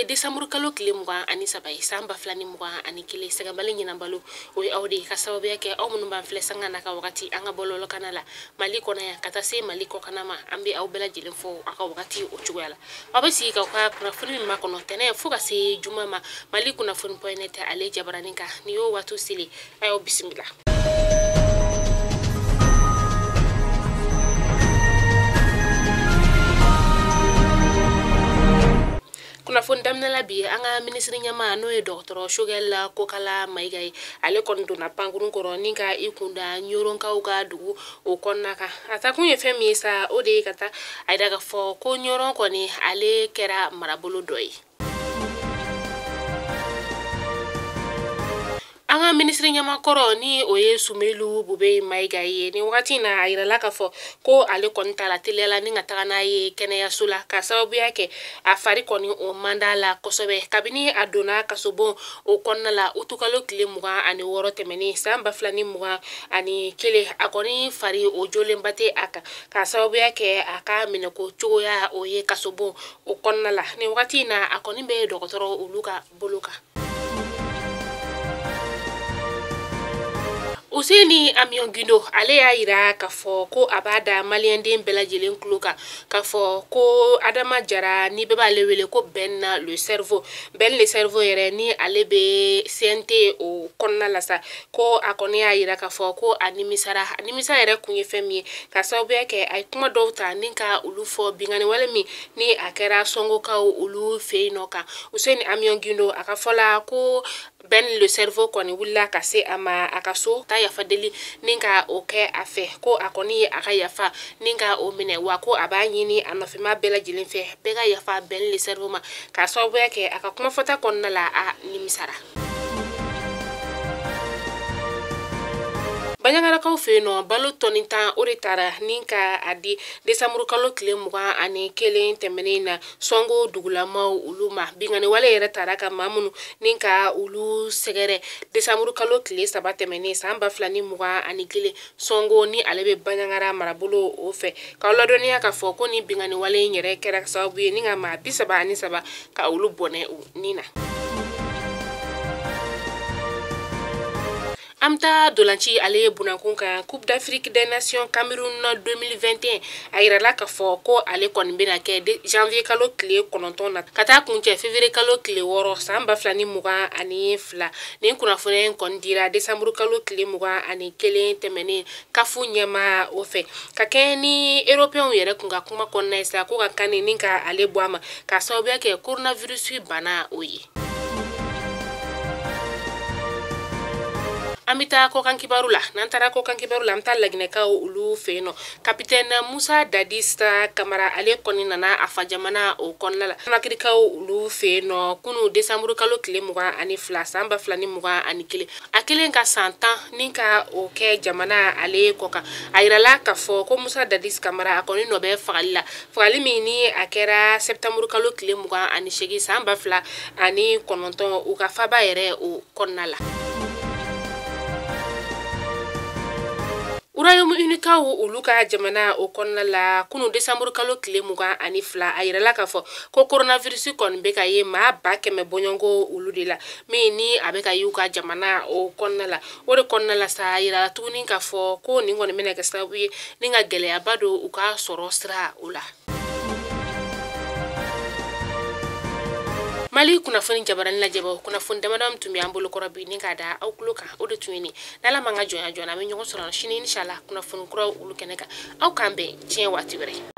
Desamuru kalo tile 23 ye san 2021 sɛgɛnbali ɲinabalo o ye aw de ka sababuya kɛ aw minnu b'an filɛ sanga na ka wagati an ka bɔlɔlɔ kana la Mali kɔnɔ yan ka taa se Mali kɔkana ma an bɛ aw bɛɛ lajɛlen fɔ a ka wagati o cogoya la aw bɛ sigi ka ka kunnafoni min ma kɔnɔ tɛnɛ fo ka se juma ma Mali kunnafoni point net ale jabaranin kan ni y'o waatu seli a y'aw bisimila. Kunnafoni daminɛla bi an ka minisiri ɲɛma n'o ye dɔgɔtɔrɔ Shogɛl Kokala Mayiga ye ale kɔni donna pankurun kɔrɔ ni ka i kunda ɲɔrɔnkaw ka dugu o kɔnɔna kan a taa kun ye fɛn min ye sa o de ye ka taa a yira k'a fɔ ko ɲɔrɔn kɔni ale kɛra marabolo dɔ ye. An ka minisiri ɲamakɔrɔ ni o ye Sumelu Bube Mayiga ye ni wagati na a yirala k'a fɔ ko ale kɔni ta la teliyala ni ka taga n'a ye kɛnɛyaso la ka sababuya kɛ a fari kɔni o manda la kosɛbɛ kabini a donna kasobon o kɔnɔna la utukalo tile 26 tɛmɛnen san 2021 a kɔni fari o jolenba tɛ a kan ka sababuya kɛ a ka minɛko cogoya o ye kasobon o kɔnɔna la ni wagati na a kɔni bɛ dɔgɔtɔrɔ olu ka bolo kan. Useni Amion Gindo ale y'a yira k'a fɔ ko a b'a da maliyɛnden bɛɛ lajɛlen tulo kan k'a fɔ ko Adama Jara ni bɛɛ b'ale wele ko Ben le cerveau yɛrɛ ni ale bɛ CNT o kɔnɔna la sa ko a kɔni y'a yira k'a fɔ ko a nimisara yɛrɛ kun ye fɛn min ye ka sababuya kɛ a ye kuma dɔw ta ni ka olu fɔ bingani wale min ni a kɛra sɔngokaw olu fɛ yen nɔ kan Useni Amion Gindo a ka fɔla ko Ben le cerveau kɔni wulila ka se a ma a ka so ta yafa deli ni ka o kɛ a fɛ ko a kɔni ye a ka yafa ni ka o minɛ wa ko a b'a ɲini a nɔfɛma bɛɛ lajɛlen fɛ bɛɛ ka yafa Ben le cerveau ma ka sababuya kɛ a ka kumafɔta kɔnɔna la a nimisara. Banyagarakaw fɛ yen nɔ balo tɔni 10 o de taara ni ka a di Desamuru kalo tile 21 tɛmɛnen na Sɔngo dugulamaw olu ma bingani wale yɛrɛ taara ka maa minnu ni ka olu sɛgɛrɛ Desamuru kalo tile 3 tɛmɛnen san 2021 Sɔngo ni ale bɛ Banyagara marabolo o fɛ k'aw ladɔnniya k'a fɔ ko ni bingani wale in yɛrɛ kɛra sababu ye ni ka maa 33 ka olu bɔnɛ o ni na. Amta dolanci ale bunakun kan Coupe d'Afrique des Nations Cameroun 2021 a yirala k'a fɔ ko ale kɔni bɛna kɛ janvier kalo tile 9 na ka taa kuncɛ février kalo tile 6 san 2022 nin kunnafoniya in kɔni dira Desamuru kalo tile 21 tɛmɛnen kafu ɲɛma o fɛ ka kɛ ni européens yɛrɛ kun ka kuma kɔnɔna ye sa ko ka kan ni ka ale bɔ a ma ka sababuya kɛ coronavirus bana o ye. An bɛ taa kɔkan kibaru la n'an taara kɔkan kibaru la an bɛ taa Laginɛkaw olu fɛ yen nɔ Capitaine Musa Dadista Kamara ale kɔni nana a fa jamana o kɔnɔna la Conakrykaw olu fɛ yen nɔ kunu Desamuru kalo tile 22 san 2021 a kelen ka san 10 ni ka o kɛ jamana ale kɔkan a yirala k'a fɔ ko Musa Dadis Kamara a kɔni nɔ bɛ fagali la fagali min ni a kɛra septembre kalo tile 28 san 2019 u ka faba yɛrɛ o kɔnɔna la. Royaume-Unikaw olu ka jamana o kɔnɔna la kunu Desamuru kalo tile 22 a yirala k'a fɔ ko coronavirus kɔni bɛ ka ye maa 100 bɔɲɔgɔnko olu de la min ni a bɛ ka y'u ka jamana o kɔnɔna la o de kɔnɔna la sa a yirala tuguni k'a fɔ ko nin kɔni bɛna kɛ sababu ye ni ka gɛlɛyaba don u ka sɔrɔ sira o la. Mali kunnafoni jabaranin lajɛbɔ kunnafoni damadɔ tun bɛ an bolo kɔrɔ bi ni k'a da aw tulo kan o de tun ye nin n'Ala man ka jɔnya joona an bɛ ɲɔgɔn sɔrɔ sini inshallah kunnafoni kuraw olu kɛnɛ kan aw k'an bɛn diɲɛ waati wɛrɛ.